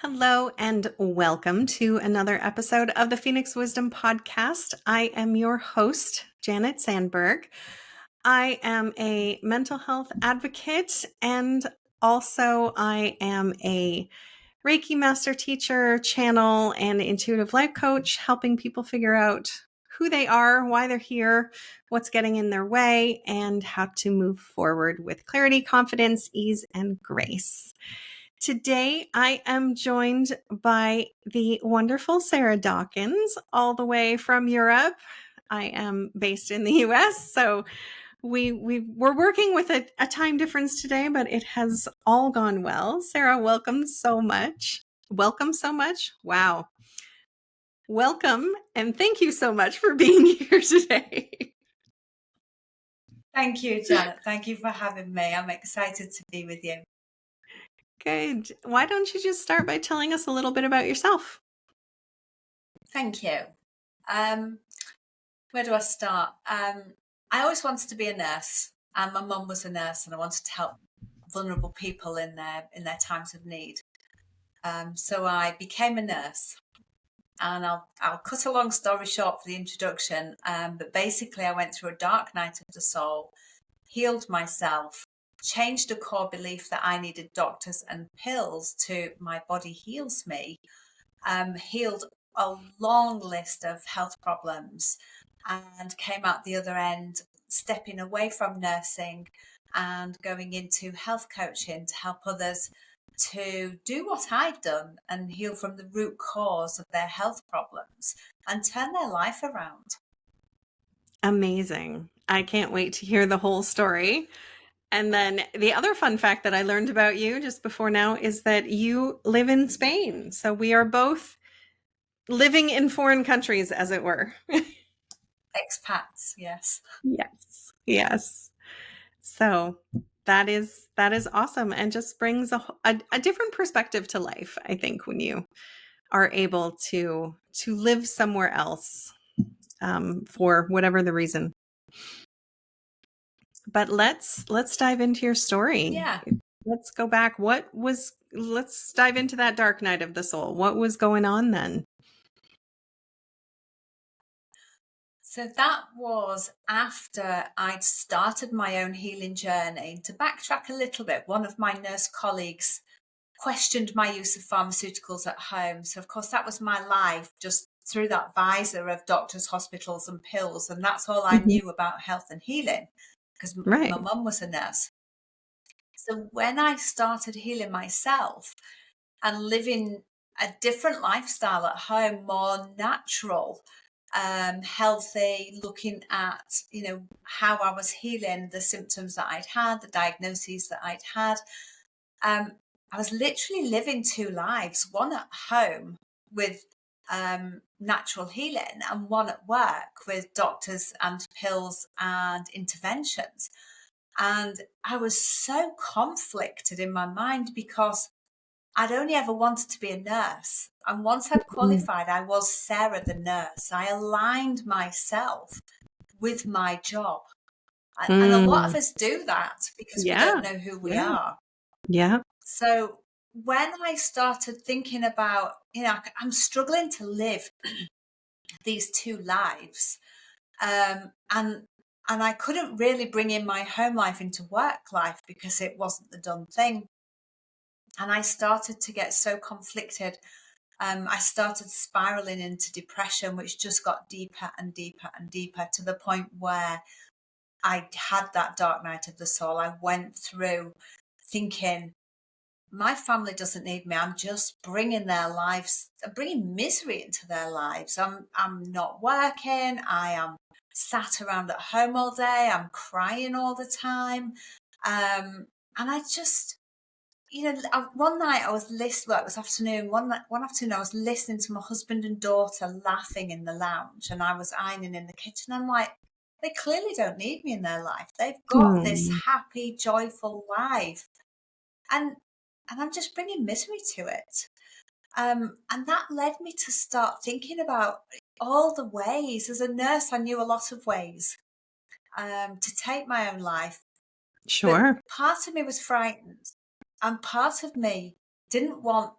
Hello and welcome to another episode of the Phoenix Wisdom Podcast. I am your host, Janet Sandberg. I am a mental health advocate and also I am a Reiki master teacher, channel, and intuitive life coach, helping people figure out who they are, why they're here, what's getting in their way, and how to move forward with clarity, confidence, ease, and grace. Today, I am joined by the wonderful Sarah Dawkins, all the way from Europe. I am based in the US, so we're working with a time difference today, but it has all gone well. Sarah, welcome so much. Welcome so much. Wow. Welcome, and thank you so much for being here today. Thank you, Janet. Thank you for having me. I'm excited to be with you. Good. Why don't you just start by telling us a little bit about yourself? Thank you. Where do I start? I always wanted to be a nurse, and my mum was a nurse, and I wanted to help vulnerable people in their times of need. So I became a nurse, and I'll cut a long story short for the introduction. But basically, I went through a dark night of the soul, healed myself, changed a core belief that I needed doctors and pills to my body heals me, healed a long list of health problems, and came out the other end stepping away from nursing and going into health coaching to help others to do what I'd done and heal from the root cause of their health problems and turn their life around. Amazing. I can't wait to hear the whole story. And then the other fun fact that I learned about you just before now is that you live in Spain. So we are both living in foreign countries, as it were. Expats, yes. Yes. Yes. So that is awesome and just brings a different perspective to life, I think, when you are able to live somewhere else for whatever the reason. But let's dive into your story. Yeah. Let's go back. Let's dive into that dark night of the soul. What was going on then? So that was after I'd started my own healing journey. To backtrack a little bit, one of my nurse colleagues questioned my use of pharmaceuticals at home. So, of course, that was my life, just through that visor of doctors, hospitals, and pills. And that's all I knew about health and healing, because Right. my mum was a nurse. So when I started healing myself and living a different lifestyle at home, more natural, healthy, looking at, how I was healing the symptoms that I'd had, the diagnoses that I'd had, I was literally living two lives, one at home with natural healing and one at work with doctors and pills and interventions. And I was so conflicted in my mind because I'd only ever wanted to be a nurse. And once I'd qualified, I was Sarah the nurse. I aligned myself with my job. And a lot of us do that because we don't know who we are. Yeah. So when I started thinking about, I'm struggling to live these two lives, and I couldn't really bring in my home life into work life because it wasn't the done thing. And I started to get so conflicted. I started spiraling into depression, which just got deeper and deeper and deeper to the point where I had that dark night of the soul. I went through thinking, my family doesn't need me. I'm just bringing their lives, bringing misery into their lives. I'm not working. I am sat around at home all day. I'm crying all the time. And I just, one night I was listening, it was afternoon, one afternoon I was listening to my husband and daughter laughing in the lounge and I was ironing in the kitchen. I'm like, they clearly don't need me in their life. They've got this happy, joyful life. And I'm just bringing misery to it. And that led me to start thinking about all the ways. As a nurse, I knew a lot of ways to take my own life. Sure. But part of me was frightened. And part of me didn't want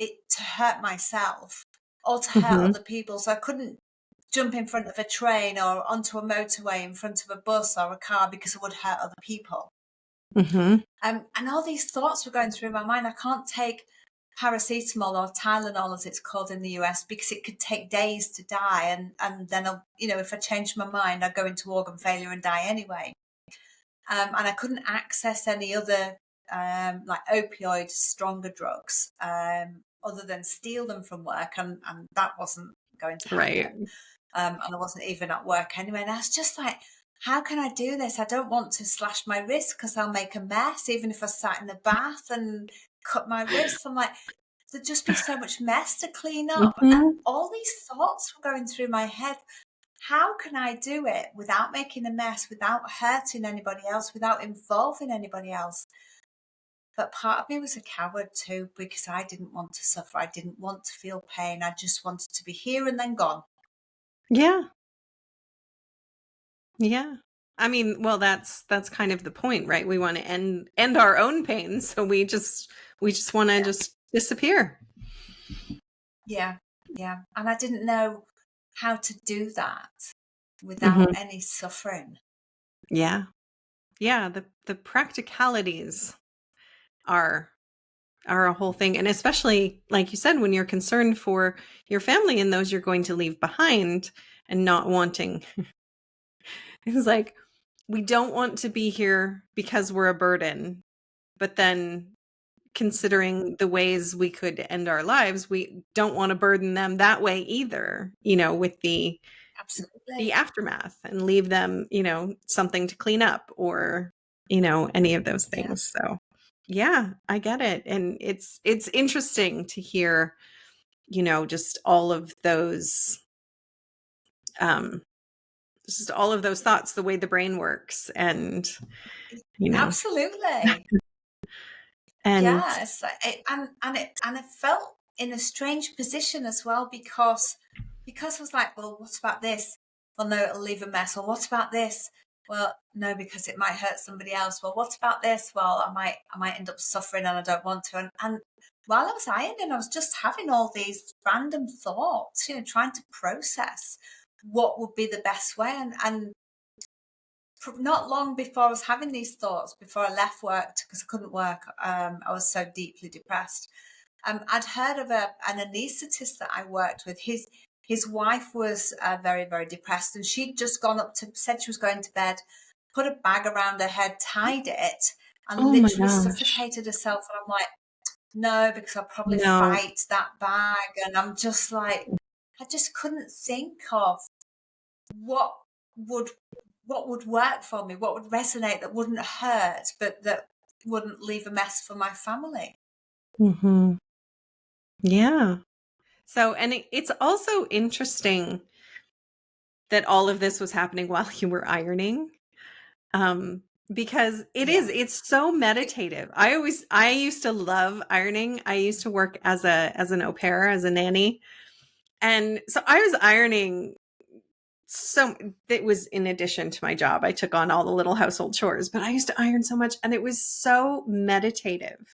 it to hurt myself or to hurt Mm-hmm. other people. So I couldn't jump in front of a train or onto a motorway in front of a bus or a car because it would hurt other people. Mm-hmm. And all these thoughts were going through my mind. I can't take paracetamol or Tylenol, as it's called in the US, because it could take days to die. And then, if I changed my mind, I'd go into organ failure and die anyway. And I couldn't access any other like opioid stronger drugs other than steal them from work. And that wasn't going to Right. happen. And I wasn't even at work anyway. And I was just like, how can I do this? I don't want to slash my wrist because I'll make a mess, even if I sat in the bath and cut my wrists. I'm like, there'd just be so much mess to clean up. And Mm-hmm. all these thoughts were going through my head. How can I do it without making a mess, without hurting anybody else, without involving anybody else? But part of me was a coward too, because I didn't want to suffer. I didn't want to feel pain. I just wanted to be here and then gone. Yeah. Yeah. I mean, well, that's kind of the point, right? We want to end our own pain, so we just want to Yeah. just disappear. Yeah. Yeah. And I didn't know how to do that without Mm-hmm. any suffering. Yeah. Yeah, the practicalities are a whole thing, and especially like you said, when you're concerned for your family and those you're going to leave behind and not wanting. It's like we don't want to be here because we're a burden, but then considering the ways we could end our lives, we don't want to burden them that way either, with the Absolutely. aftermath, and leave them, something to clean up, or, any of those Yeah. things. So yeah, I get it. And it's interesting to hear, just all of those, um, just all of those thoughts, the way the brain works, and, you know, Absolutely. and Yeah, it's like and it felt in a strange position as well because I was like, well, what about this? Well, no, it'll leave a mess. Well, what about this? Well, no, because it might hurt somebody else. Well, what about this? Well, I might end up suffering and I don't want to. And while I was ironing, I was just having all these random thoughts, trying to process what would be the best way. And not long before I was having these thoughts, before I left work because I couldn't work, I was so deeply depressed. I'd heard of an anaesthetist that I worked with. His wife was very, very depressed, and she'd just gone up to, said she was going to bed, put a bag around her head, tied it, and oh my literally gosh, suffocated herself. And I'm like, no, because I'll probably no. fight that bag. And I'm just like, I just couldn't think of what would what would work for me, what would resonate that wouldn't hurt, but that wouldn't leave a mess for my family. Hmm. Yeah. So, and it's also interesting that all of this was happening while you were ironing. Um, because Yeah. it's so meditative. I used to love ironing. I used to work as an au pair, as a nanny. And so I was ironing, so it was in addition to my job. I took on all the little household chores, but I used to iron so much, and it was so meditative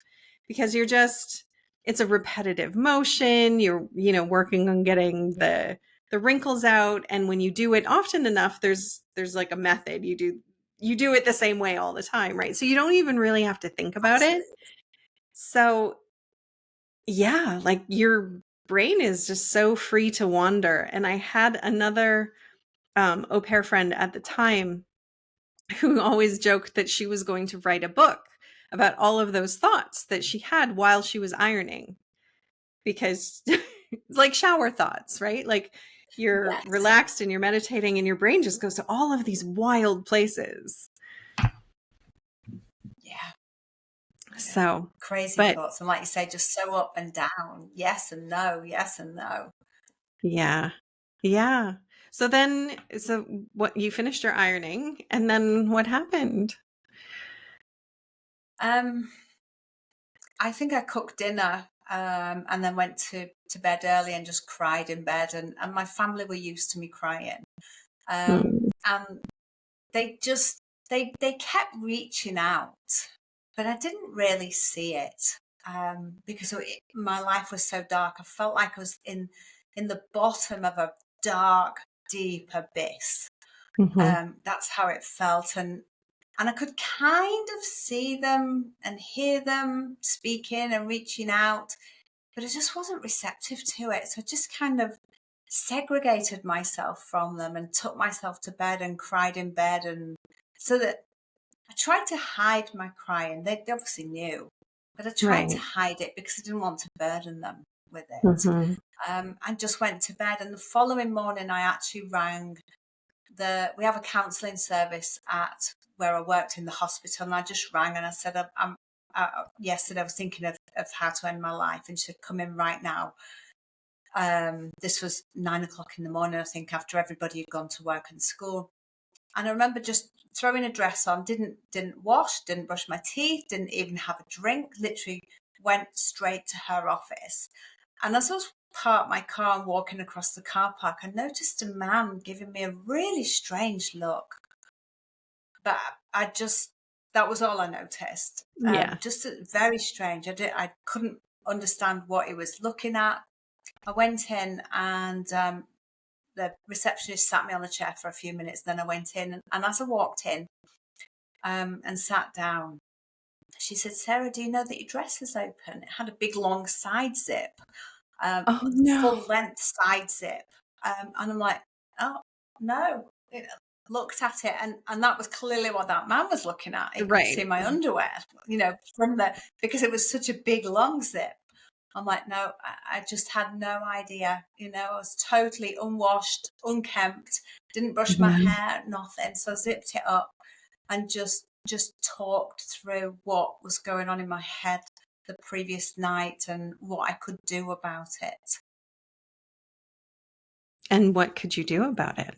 because it's a repetitive motion. You're, working on getting the wrinkles out. And when you do it often enough, there's like a method. You do it the same way all the time, right? So you don't even really have to think about it. Absolutely. So yeah, like your brain is just so free to wander. And I had another au pair friend at the time who always joked that she was going to write a book about all of those thoughts that she had while she was ironing, because it's like shower thoughts, right? Like you're Yes. relaxed and you're meditating and your brain just goes to all of these wild places. Yeah. Yeah. So, Crazy but thoughts. And like you say, just so up and down. Yes and no. Yes and no. yeah. Yeah. So what, you finished your ironing, and then what happened? Um, I think I cooked dinner and then went to bed early and just cried in bed. And my family were used to me crying. Hmm. And they just they kept reaching out, but I didn't really see it. because my life was so dark. I felt like I was in the bottom of a dark, deep abyss. Mm-hmm. That's how it felt, and I could kind of see them and hear them speaking and reaching out, but I just wasn't receptive to it. So I just kind of segregated myself from them and took myself to bed and cried in bed, and so that I tried to hide my crying. They obviously knew, but I tried to Right. hide it because I didn't want to burden them with it. Mm-hmm. I just went to bed, and the following morning I actually rang we have a counselling service at where I worked in the hospital, and I just rang and I said, yesterday I was thinking of how to end my life, and she said, come in right now. This was 9 o'clock in the morning, I think, after everybody had gone to work and school. And I remember just throwing a dress on, didn't wash, didn't brush my teeth, didn't even have a drink, literally went straight to her office. And as I was parked my car and walking across the car park, I noticed a man giving me a really strange look. But that was all I noticed. Yeah. Just very strange. I couldn't understand what he was looking at. I went in, and the receptionist sat me on the chair for a few minutes. Then I went in, and as I walked in and sat down, she said, Sarah, do you know that your dress is open? It had a big long side zip, Oh no. full length side zip. And I'm like, oh, no. Looked at it, and that was clearly what that man was looking at. He could see Right. my underwear, because it was such a big long zip. I'm like, no, I just had no idea. I was totally unwashed, unkempt, didn't brush my Yeah. hair, nothing. So I zipped it up and just talked through what was going on in my head the previous night and what I could do about it. And what could you do about it?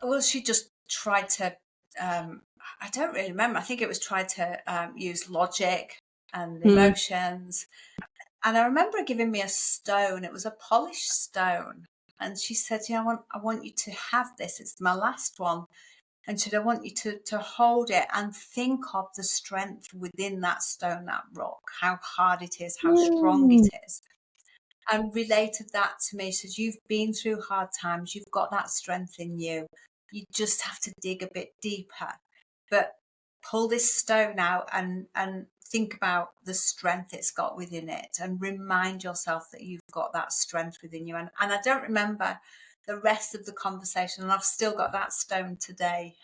Well, she just tried to, I don't really remember. I think it was tried to use logic and Mm. emotions. And I remember her giving me a stone. It was a polished stone. And she said, I want you to have this. It's my last one. And she said, I want you to hold it and think of the strength within that stone, that rock, how hard it is, how strong it Mm. is. And related that to me. She says, you've been through hard times. You've got that strength in you. You just have to dig a bit deeper. But pull this stone out and think about the strength it's got within it, and remind yourself that you've got that strength within you. And I don't remember the rest of the conversation, and I've still got that stone today.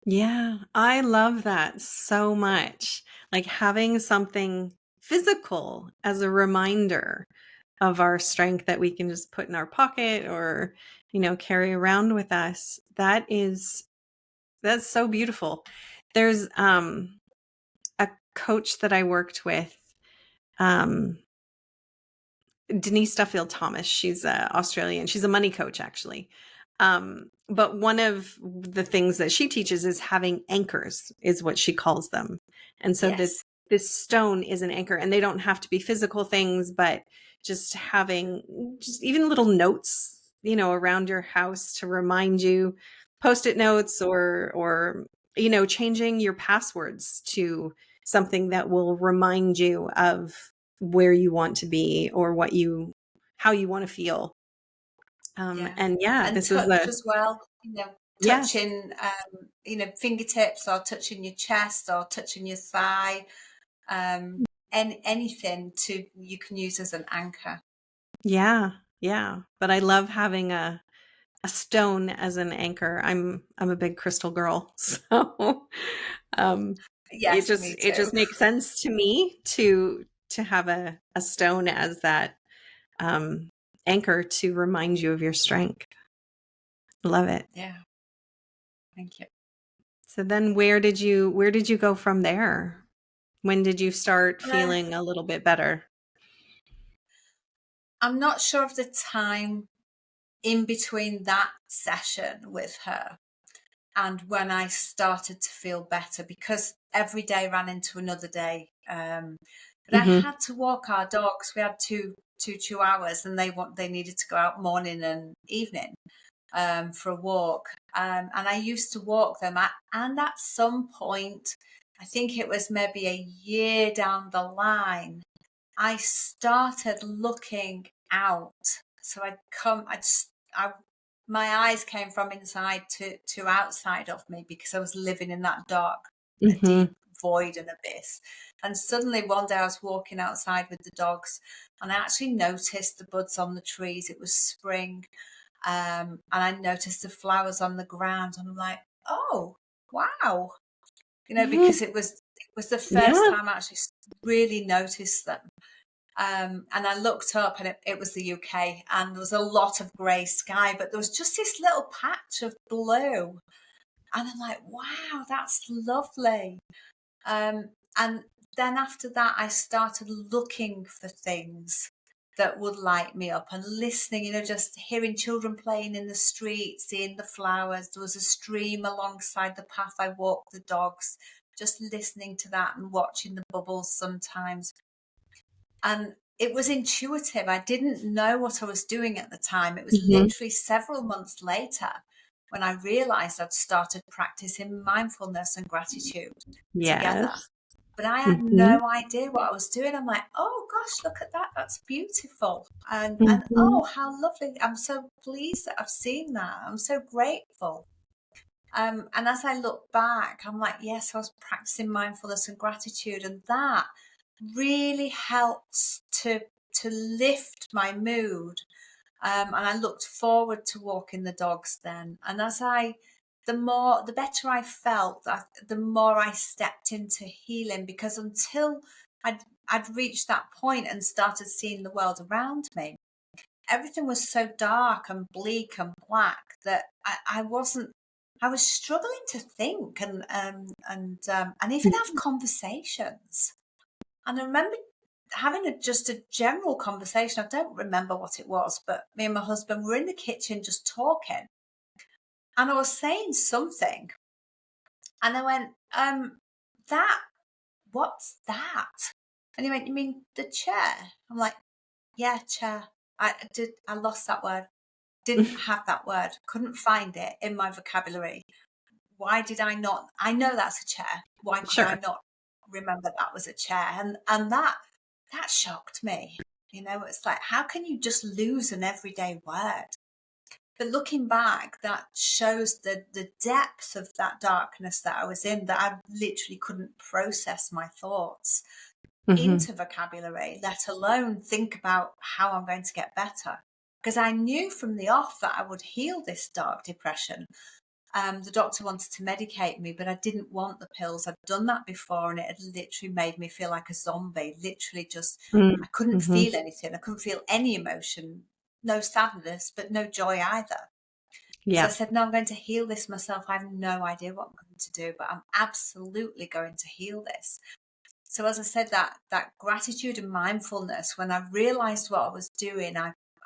Yeah, I love that so much. Like having something physical as a reminder of our strength that we can just put in our pocket or, carry around with us. That's so beautiful. There's a coach that I worked with, um Denise Duffield Thomas. She's Australian. She's a money coach, actually. But one of the things that she teaches is having anchors, is what she calls them. And so Yes. this stone is an anchor, and they don't have to be physical things, but just having just even little notes, around your house to remind you, post-it notes, or changing your passwords to something that will remind you of where you want to be or how you want to feel. Yeah. And yeah, And this is touch as well, yes. touching, fingertips, or touching your chest, or touching your thigh, and anything you can use as an anchor. Yeah. Yeah. But I love having a stone as an anchor. I'm a big crystal girl. So um Yes, me it too. just makes sense to me to have a stone as that um anchor to remind you of your strength. Love it. Yeah, thank you. So then where did you go from there? When did you start Uh, feeling a little bit better? I'm not sure of the time in between that session with her and when I started to feel better, because every day ran into another day. But I Mhm. had to walk our dogs. We had two hours, and they needed to go out morning and evening for a walk. And I used to walk them, and at some point I think it was maybe a year down the line, I started looking out. So my eyes came from inside to outside of me, because I was living in that dark, Mm-hmm. deep void and abyss. And suddenly one day I was walking outside with the dogs, and I actually noticed the buds on the trees. It was spring. And I noticed the flowers on the ground. And I'm like, oh, wow. Mm-hmm. Because it was the first Yeah. time I actually really noticed them. And I looked up, and it was the UK, and there was a lot of grey sky, but there was just this little patch of blue. And I'm like, wow, that's lovely. And then after that, I started looking for things that would light me up, and listening, just hearing children playing in the street, seeing the flowers. There was a stream alongside the path I walked the dogs, just listening to that and watching the bubbles sometimes. And it was intuitive. I didn't know what I was doing at the time. It was Mm-hmm. literally several months later when I realized I'd started practicing mindfulness and gratitude together. Yes. But I had Mm-hmm. no idea what I was doing. I'm like, oh gosh, look at that. That's beautiful. And Mm-hmm. oh, how lovely. I'm so pleased that I've seen that. I'm so grateful. And as I look back, I'm like, yes, I was practicing mindfulness and gratitude, and that really helps to lift my mood. And I looked forward to walking the dogs then. And the better I felt, the more I stepped into healing, because until I'd reached that point and started seeing the world around me, everything was so dark and bleak and black that I wasn't. I was struggling to think and even have conversations. And I remember having just a general conversation. I don't remember what it was, but me and my husband were in the kitchen just talking, and I was saying something, and I went, that, what's that? And he went, you mean the chair? I'm like, yeah, chair. I lost that word. Didn't have that word. Couldn't find it in my vocabulary. Why did I not? I know that's a chair. Why could I Sure. not remember that was a chair? And that shocked me. It's like, how can you just lose an everyday word? But looking back, that shows the depth of that darkness that I was in, that I literally couldn't process my thoughts Mm-hmm. into vocabulary, let alone think about how I'm going to get better. Because I knew from the off that I would heal this dark depression. The doctor wanted to medicate me, but I didn't want the pills. I'd done that before, and it had literally made me feel like a zombie. Literally, just I couldn't Mm-hmm. feel anything. I couldn't feel any emotion, no sadness, but no joy either. So I Yeah. said, no, I'm going to heal this myself. I have no idea what I'm going to do, but I'm absolutely going to heal this. So as I said, that gratitude and mindfulness, when I realized what I was doing,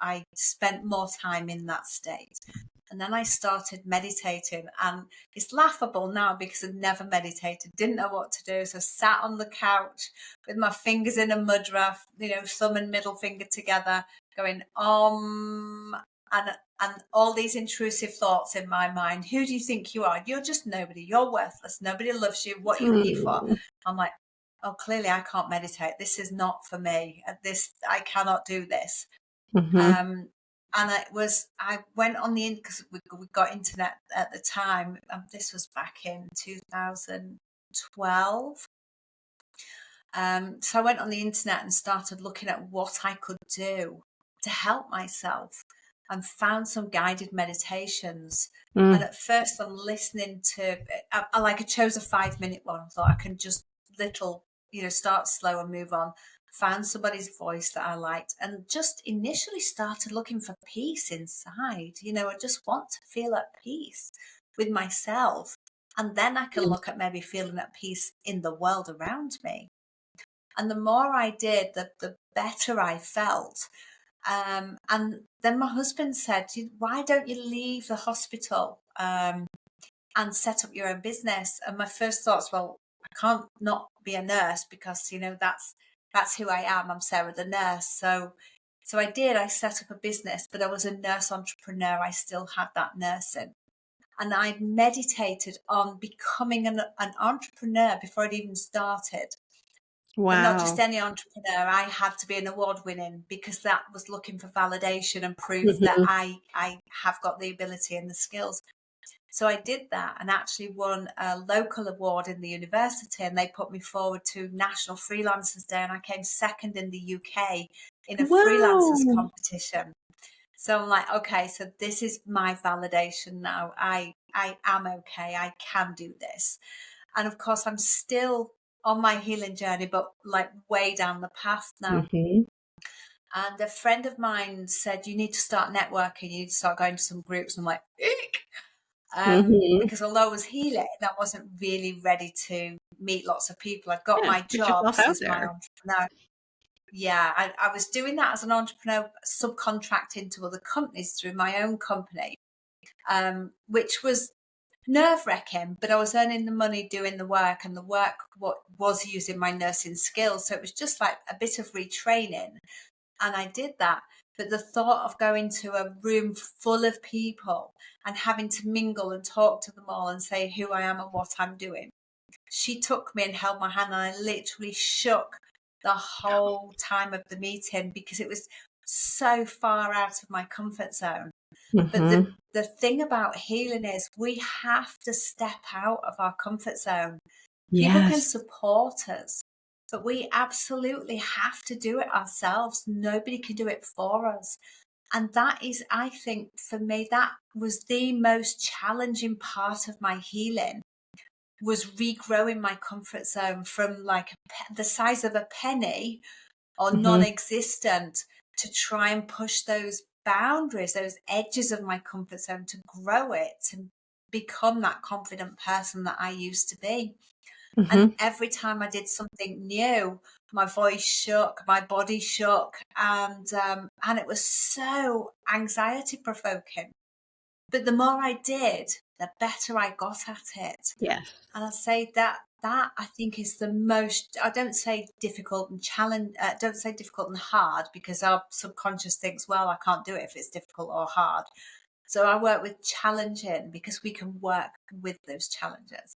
I spent more time in that state. And then I started meditating, and it's laughable now because I'd never meditated, didn't know what to do. So I sat on the couch with my fingers in a mudra, thumb and middle finger together, going, and all these intrusive thoughts in my mind. Who do you think you are? You're just nobody. You're worthless. Nobody loves you. What are you here for? Mm-hmm. I'm like, oh, clearly I can't meditate. This is not for me. I cannot do this. Mm-hmm. And I went on because we got internet at the time. This was back in 2012. So I went on the internet and started looking at what I could do to help myself, and found some guided meditations. And at first I'm listening to, I chose a 5-minute one. I thought I can just start slow and move on. Found somebody's voice that I liked, and just initially started looking for peace inside. I just want to feel at peace with myself. And then I can look at maybe feeling at peace in the world around me. And the more I did, the better I felt. And then my husband said, why don't you leave the hospital and set up your own business? And my first thoughts, well, I can't not be a nurse, because, that's who I am. I'm Sarah the nurse. So I did. I set up a business, but I was a nurse entrepreneur. I still had that nursing. And I meditated on becoming an entrepreneur before I'd even started. But not just Wow. any entrepreneur. I had to be an award winning, because that was looking for validation and proof that Hmm. I have got the ability and the skills. So I did that and actually won a local award in the university, and they put me forward to National Freelancers Day, and I came second in the UK in a freelancers Wow. competition. So I'm like, okay, so this is my validation now. I am okay. I can do this. And of course, I'm still on my healing journey, but like way down the path now. Hmm. And a friend of mine said, you need to start networking. You need to start going to some groups. I'm like, eek. Hmm. Because although I was healing, I wasn't really ready to meet lots of people. I'd got Yeah. my Put yourself jobs out as my there. entrepreneur. Yeah, I was doing that as an entrepreneur, subcontracting to other companies through my own company, which was nerve wracking, but I was earning the money doing the work, and the work what was using my nursing skills. So it was just like a bit of retraining. And I did that. But the thought of going to a room full of people and having to mingle and talk to them all and say who I am and what I'm doing. She took me and held my hand, and I literally shook the whole time of the meeting, because it was so far out of my comfort zone. But Hmm. the thing about healing is we have to step out of our comfort zone. People can Yes. support us, but we absolutely have to do it ourselves. Nobody can do it for us. And that is, I think, for me, that was the most challenging part of my healing, was regrowing my comfort zone from like the size of a penny or Hmm. non-existent, to try and push those boundaries, those edges of my comfort zone, to grow it, to become that confident person that I used to be. And Hmm. every time I did something new, my voice shook, my body shook, and it was so anxiety provoking. But the more I did, the better I got at it. Yes. And I say that I think is the most. I don't say difficult and challenge. Don't say difficult and hard, because our subconscious thinks, well, I can't do it if it's difficult or hard. So I work with challenging, because we can work with those challenges.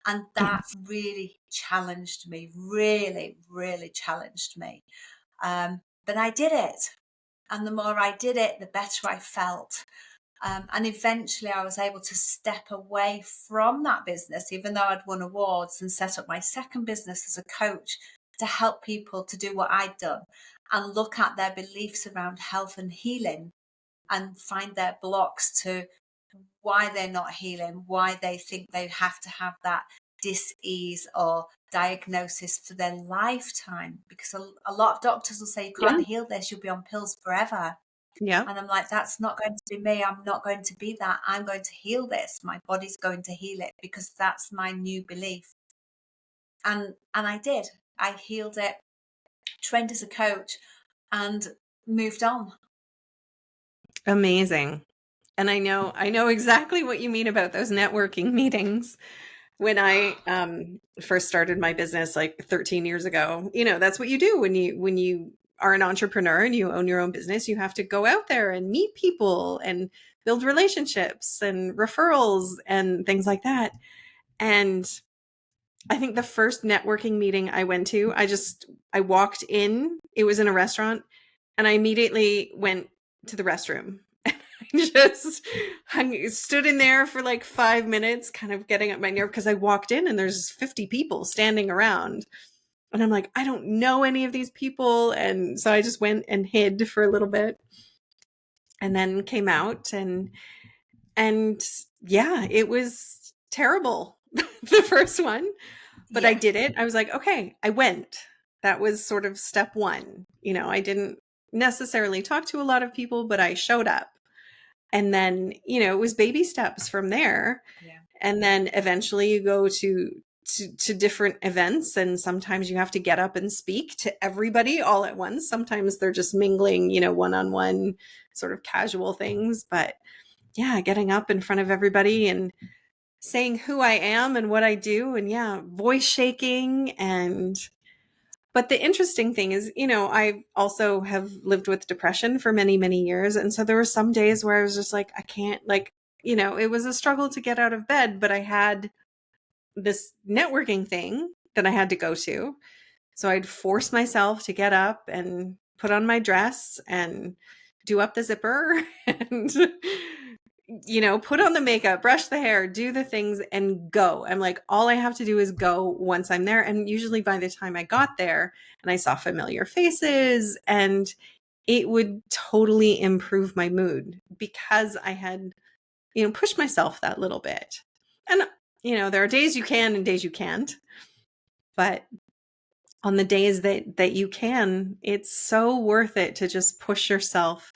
And that Yes. really challenged me, really, really challenged me. But I did it. And the more I did it, the better I felt. And eventually I was able to step away from that business, even though I'd won awards, and set up my second business as a coach to help people to do what I'd done and look at their beliefs around health and healing, and find their blocks to why they're not healing, why they think they have to have that dis-ease or diagnosis for their lifetime. Because a lot of doctors will say, you Yeah. can't heal this, you'll be on pills forever. Yeah. And I'm like, that's not going to be me. I'm not going to be that. I'm going to heal this. My body's going to heal it, because that's my new belief. And I did. I healed it, trained as a coach, and moved on. Amazing. And I know exactly what you mean about those networking meetings. When I first started my business like 13 years ago, that's what you do when you are an entrepreneur and you own your own business. You have to go out there and meet people and build relationships and referrals and things like that. And I think the first networking meeting I went to, I walked in, it was in a restaurant, and I immediately went to the restroom. Just stood in there for like 5 minutes, kind of getting up my nerve, because I walked in and there's 50 people standing around. And I'm like, I don't know any of these people. And so I just went and hid for a little bit and then came out and yeah, it was terrible. The first one, but I Yeah. did it. I was like, okay, I went. That was sort of step one. I didn't necessarily talk to a lot of people, but I showed up. And then, it was baby steps from there. Yeah. And then eventually you go to different events, and sometimes you have to get up and speak to everybody all at once. Sometimes they're just mingling, one-on-one sort of casual things, but yeah, getting up in front of everybody and saying who I am and what I do, and yeah, voice shaking. And but the interesting thing is, I also have lived with depression for many, many years. And so there were some days where I was just like, I can't, like, it was a struggle to get out of bed, but I had this networking thing that I had to go to. So I'd force myself to get up and put on my dress and do up the zipper and, put on the makeup, brush the hair, do the things and go. I'm like, all I have to do is go once I'm there. And usually by the time I got there and I saw familiar faces, and it would totally improve my mood because I had, pushed myself that little bit. And, there are days you can and days you can't. But on the days that you can, it's so worth it to just push yourself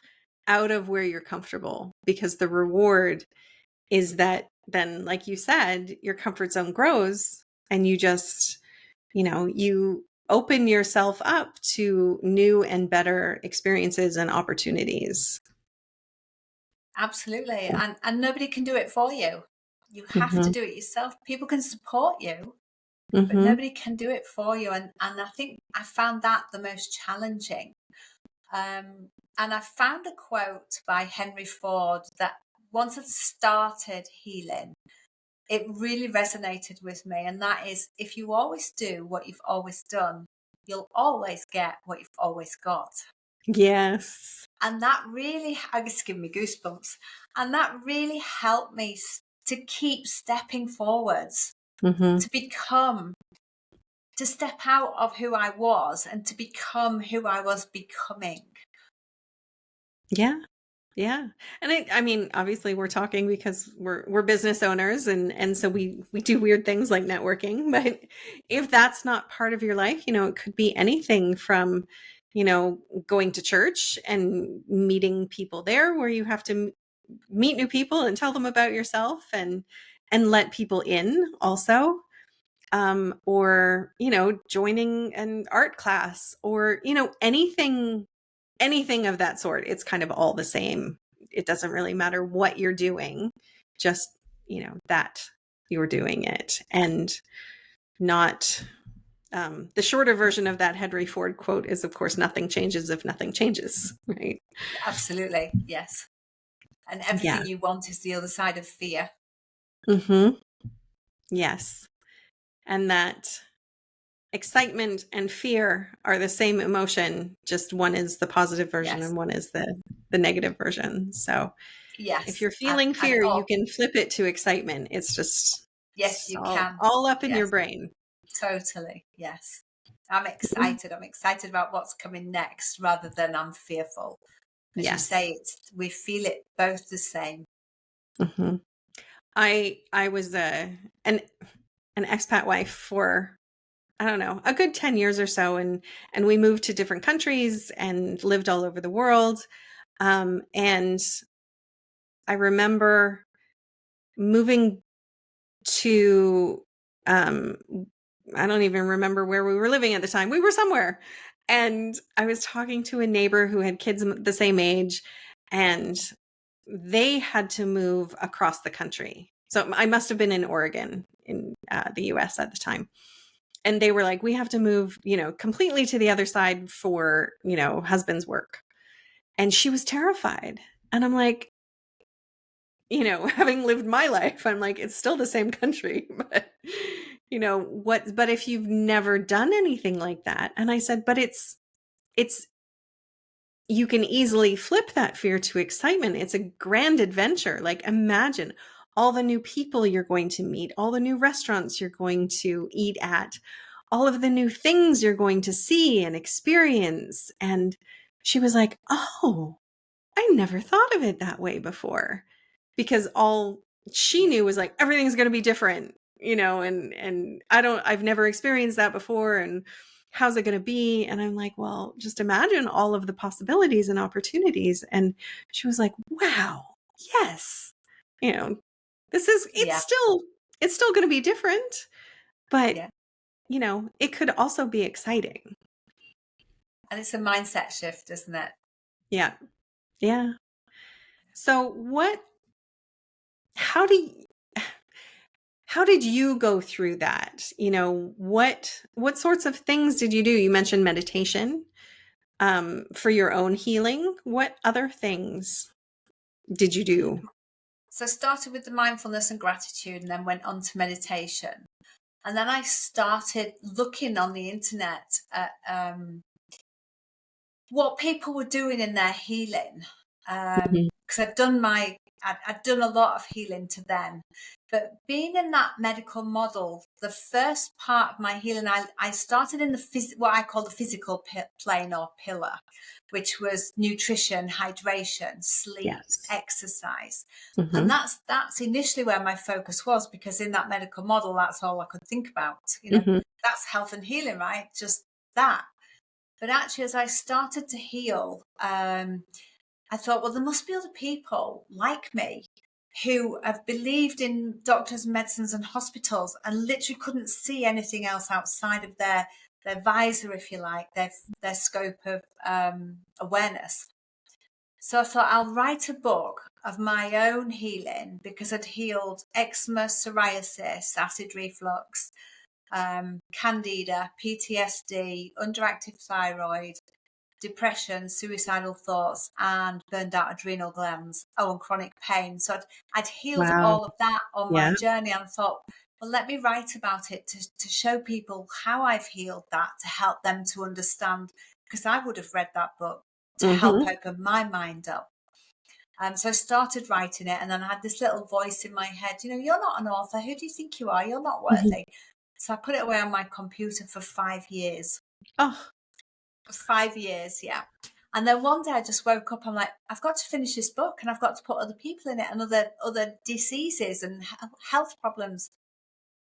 out of where you're comfortable, because the reward is that then, like you said, your comfort zone grows and you just, you open yourself up to new and better experiences and opportunities. Absolutely. And nobody can do it for you. You have to Mm-hmm. do it yourself. People can support you, but Mm-hmm. nobody can do it for you. And I think I found that the most challenging. And I found a quote by Henry Ford that once I started healing, it really resonated with me. And that is, if you always do what you've always done, you'll always get what you've always got. Yes. And that really, I guess, giving me goosebumps. And that really helped me to keep stepping forwards, Mm-hmm. to step out of who I was and to become who I was becoming. Yeah. Yeah. And I mean, obviously we're talking because we're business owners, and so we do weird things like networking, but if that's not part of your life, it could be anything from, going to church and meeting people there where you have to meet new people and tell them about yourself and let people in also. Or, joining an art class or, anything of that sort. It's kind of all the same. It doesn't really matter what you're doing, just, that you're doing it, and not, the shorter version of that Henry Ford quote is, of course, nothing changes if nothing changes, right? Absolutely. Yes. And Yeah. everything you want is the other side of fear. Mm-hmm. Yes. And that excitement and fear are the same emotion, just one is the positive version Yes. and one is the negative version. So if Yes. you're feeling And fear, you can flip it to excitement. yes, It's you all, can. all up in your Yes, brain. totally. Yes. I'm excited. I'm excited about what's coming next rather than I'm fearful. As you Yes. say, we feel it both the same. Hmm. I was an expat wife for, I don't know, a good 10 years or so, and we moved to different countries and lived all over the world. And I remember moving to, um I don't even remember where we were living at the time. We were somewhere. And I was talking to a neighbor who had kids the same age, and they had to move across the country. So I must have been in Oregon in the US at the time. And they were like, we have to move, completely to the other side for, husband's work. And she was terrified. And I'm like, having lived my life, I'm like, it's still the same country, but but if you've never done anything like that. And I said, but it's, you can easily flip that fear to excitement. It's a grand adventure. Like, imagine all the new people you're going to meet, all the new restaurants you're going to eat at, all of the new things you're going to see and experience. And she was like, oh, I never thought of it that way before, because all she knew was like, everything's going to be different, and I've never experienced that before. And how's it going to be? And I'm like, well, just imagine all of the possibilities and opportunities. And she was like, wow, yes, you know, Yeah. it's still going to be different, but Yeah. it could also be exciting. And it's a mindset shift, isn't it? Yeah. Yeah. So how do you, how did you go through that? What sorts of things did you do? You mentioned meditation, for your own healing. What other things did you do? So I started with the mindfulness and gratitude and then went on to meditation. And then I started looking on the internet at what people were doing in their healing. Because I'd done a lot of healing to then. But being in that medical model, the first part of my healing, I started in what I call the physical plane or pillar, which was nutrition, hydration, sleep, Yes. exercise. Mm-hmm. And that's initially where my focus was, because in that medical model, that's all I could think about. Mm-hmm. That's health and healing, right? Just that. But actually, as I started to heal, I thought, well, there must be other people like me who have believed in doctors, medicines, and hospitals and literally couldn't see anything else outside of their visor, if you like, their scope of awareness. So I thought I'll write a book of my own healing, because I'd healed eczema, psoriasis, acid reflux, candida, PTSD, underactive thyroid, depression, suicidal thoughts, and burned out adrenal glands. Oh, and chronic pain. So I'd healed Wow. all of that on my Yeah. journey, and thought, well, let me write about it to show people how I've healed that, to help them to understand, because I would have read that book to help Mm-hmm. open my mind up. So I started writing it, and then I had this little voice in my head, you're not an author. Who do you think you are? You're not Mm-hmm. worthy. So I put it away on my computer for 5 years. Oh. 5 years, yeah. And then one day I just woke up. I'm like, I've got to finish this book, and I've got to put other people in it, and other diseases and health problems.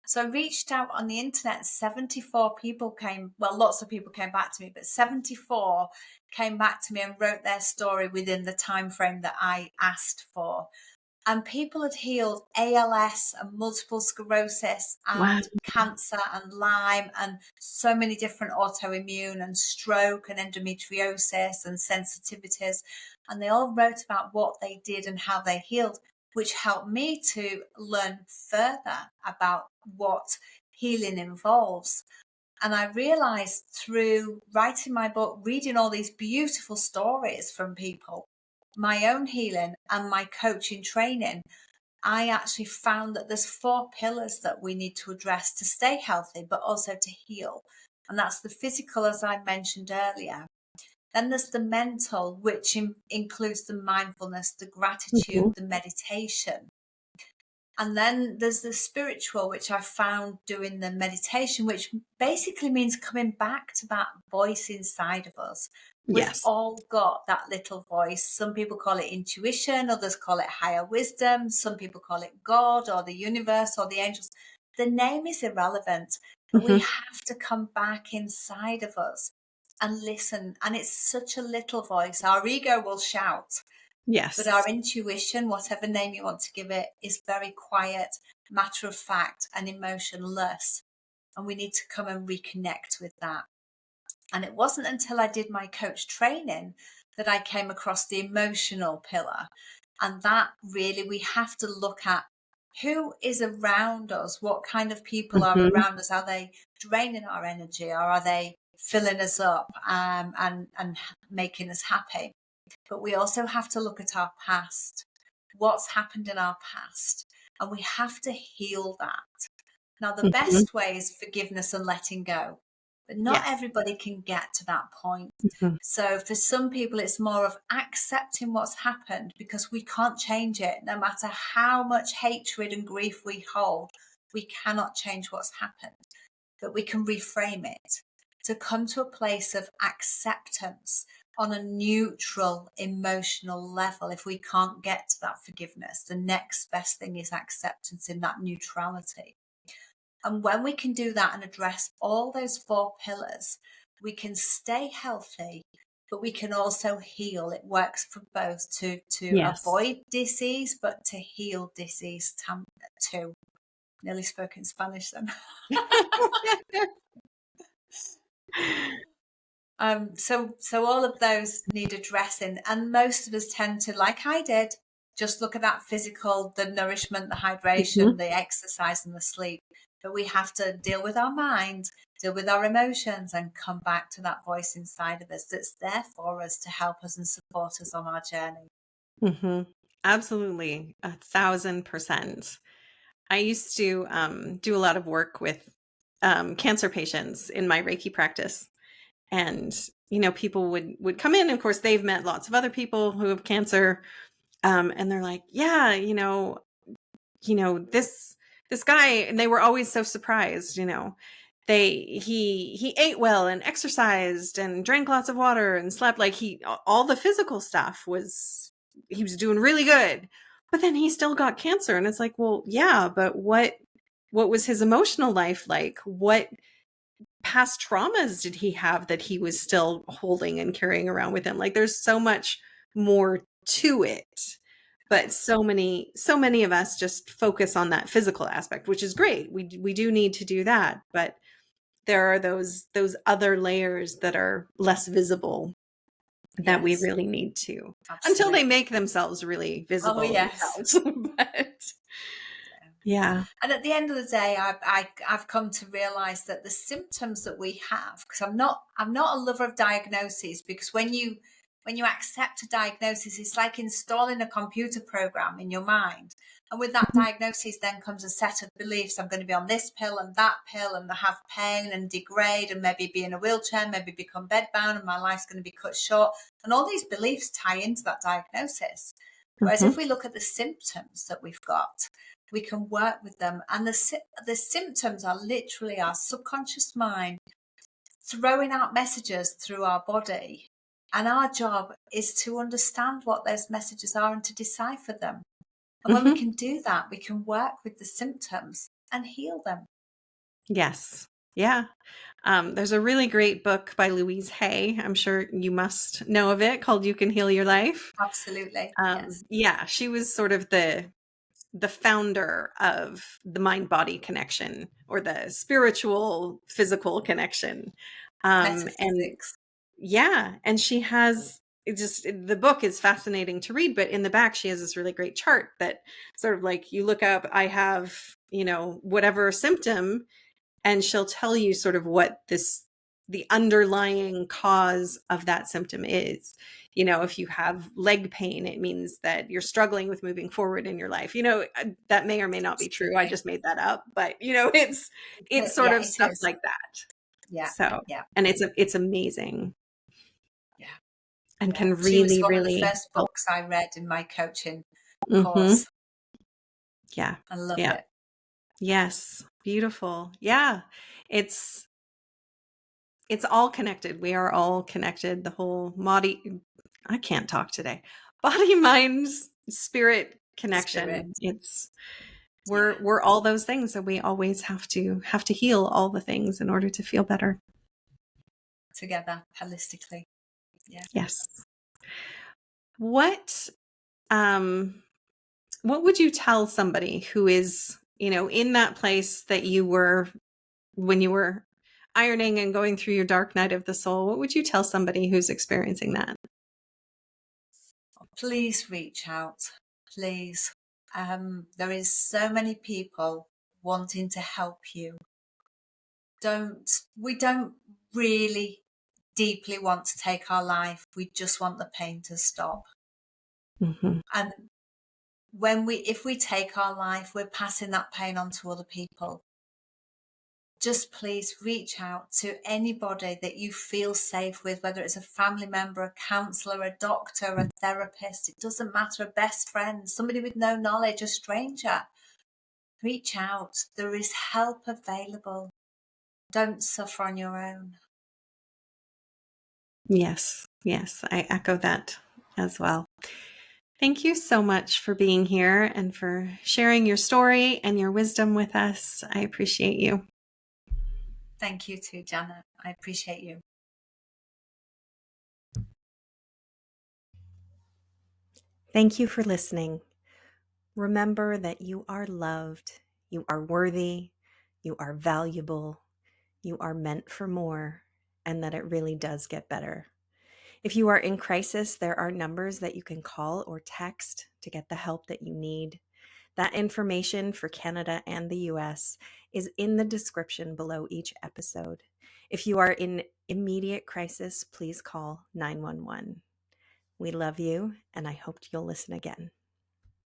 So I reached out on the internet. 74 people lots of people came back to me, but 74 came back to me and wrote their story within the time frame that I asked for. And people had healed ALS and multiple sclerosis Wow. and cancer and Lyme and so many different autoimmune and stroke and endometriosis and sensitivities. And they all wrote about what they did and how they healed, which helped me to learn further about what healing involves. And I realized through writing my book, reading all these beautiful stories from people, my own healing and my coaching training, I actually found that there's 4 pillars that we need to address to stay healthy, but also to heal. And that's the physical, as I mentioned earlier. Then there's the mental, which includes the mindfulness, the gratitude, Mm-hmm. the meditation. And then there's the spiritual, which I found doing the meditation, which basically means coming back to that voice inside of us. We've Yes. all got that little voice. Some people call it intuition, others call it higher wisdom, some people call it God or the universe or the angels. The name is irrelevant, but we Mm-hmm. have to come back inside of us and listen. And it's such a little voice. Our ego will shout, but our Yes. intuition, whatever name you want to give it, is very quiet, matter of fact, and emotionless. And we need to come and reconnect with that. And it wasn't until I did my coach training that I came across the emotional pillar. And that really, we have to look at who is around us, what kind of people are Mm-hmm. around us. Are they draining our energy, or are they filling us up and making us happy? But we also have to look at our past, what's happened in our past, and we have to heal that. Now, the Mm-hmm. best way is forgiveness and letting go, but not Yes. everybody can get to that point. Mm-hmm. So for some people, it's more of accepting what's happened, because we can't change it. No matter how much hatred and grief we hold, we cannot change what's happened, but we can reframe it to come to a place of acceptance on a neutral emotional level. If we can't get to that forgiveness, the next best thing is acceptance in that neutrality. And when we can do that and address all those 4 pillars, we can stay healthy, but we can also heal. It works for both, to Yes. avoid disease, but to heal disease too. Nearly spoke in Spanish then. So all of those need addressing, and most of us tend to, like I did, just look at that physical, the nourishment, the hydration, Mm-hmm. the exercise, and the sleep. But we have to deal with our mind, deal with our emotions, and come back to that voice inside of us that's there for us to help us and support us on our journey. Mm-hmm. Absolutely. 1,000%. I used to do a lot of work with cancer patients in my Reiki practice. And, people would come in. Of course, they've met lots of other people who have cancer. And they're like, yeah, this guy, and they were always so surprised. He ate well and exercised and drank lots of water and slept. Like, all the physical stuff he was doing really good, but then he still got cancer. And it's like, well, yeah, but what was his emotional life like? What past traumas did he have that he was still holding and carrying around with him? Like, there's so much more to it. But Yes. so many of us just focus on that physical aspect, which is great. We do need to do that, but there are those other layers that are less visible that we Yes, really need to, until they absolutely. make themselves really Oh, visible yes. themselves. But yeah. And at the end of the day, I've come to realize that the symptoms that we have, because I'm not a lover of diagnoses, because when you accept a diagnosis, it's like installing a computer program in your mind. And with that diagnosis then comes a set of beliefs. I'm going to be on this pill and that pill and have pain and degrade and maybe be in a wheelchair, maybe become bedbound, and my life's going to be cut short. And all these beliefs tie into that diagnosis. Whereas Mhm. if we look at the symptoms that we've got, we can work with them. And the symptoms are literally our subconscious mind throwing out messages through our body. And our job is to understand what those messages are and to decipher them. And when we Mhm. can do that, we can work with the symptoms and heal them. Yes. Yeah. There's a really great book by Louise Hay. I'm sure you must know of it, called You Can Heal Your Life. Absolutely. Yes. Yeah, she was sort of the founder of the mind body connection, or the spiritual physical connection. And Metaphysics. yeah, and she has the book is fascinating to read, but in the back she has this really great chart that sort of, like, you look up, I have, whatever symptom, and she'll tell you sort of what the underlying cause of that symptom is. If you have leg pain, it means that you're struggling with moving forward in your life. That may or may not be true. I Absolutely. just made that up, but it's sort Yeah, of it stuff is. like that. Yeah. So, Yeah. and it's amazing, Yeah. and Yeah. can She was really, one of the really first help. books I read in my coaching Hmm. course. Yeah. I loved Yeah. it. Yes. Beautiful. Yeah. It's it's all connected. We are all connected. The whole body, I can't talk today. Body, mind, spirit Spirit. connection. It's Yeah. we're all those things, and we always have to heal all the things in order to feel better. Together holistically. Yeah. Yes. What um what would you tell somebody who is, in that place that you were when you were ironing and going through your dark night of the soul? What would you tell somebody who's experiencing that? Please reach out. Please. There is so many people wanting to help you. We don't really deeply want to take our life. We just want the pain to stop. Hmm. And if we take our life, we're passing that pain on to other people. Just please reach out to anybody that you feel safe with, whether it's a family member, a counsellor, a doctor, a therapist. It doesn't matter, a best friend, somebody with no knowledge, a stranger. Reach out. There is help available. Don't suffer on your own. Yes. Yes. I echo that as well. Thank you so much for being here and for sharing your story and your wisdom with us. I appreciate you. Thank you too, Janet. I appreciate you. Thank you for listening. Remember that you are loved, you are worthy, you are valuable, you are meant for more, and that it really does get better. If you are in crisis, there are numbers that you can call or text to get the help that you need. That information for Canada and the US is in the description below each episode. If you are in immediate crisis, please call 911. We love you, and I hope you'll listen again.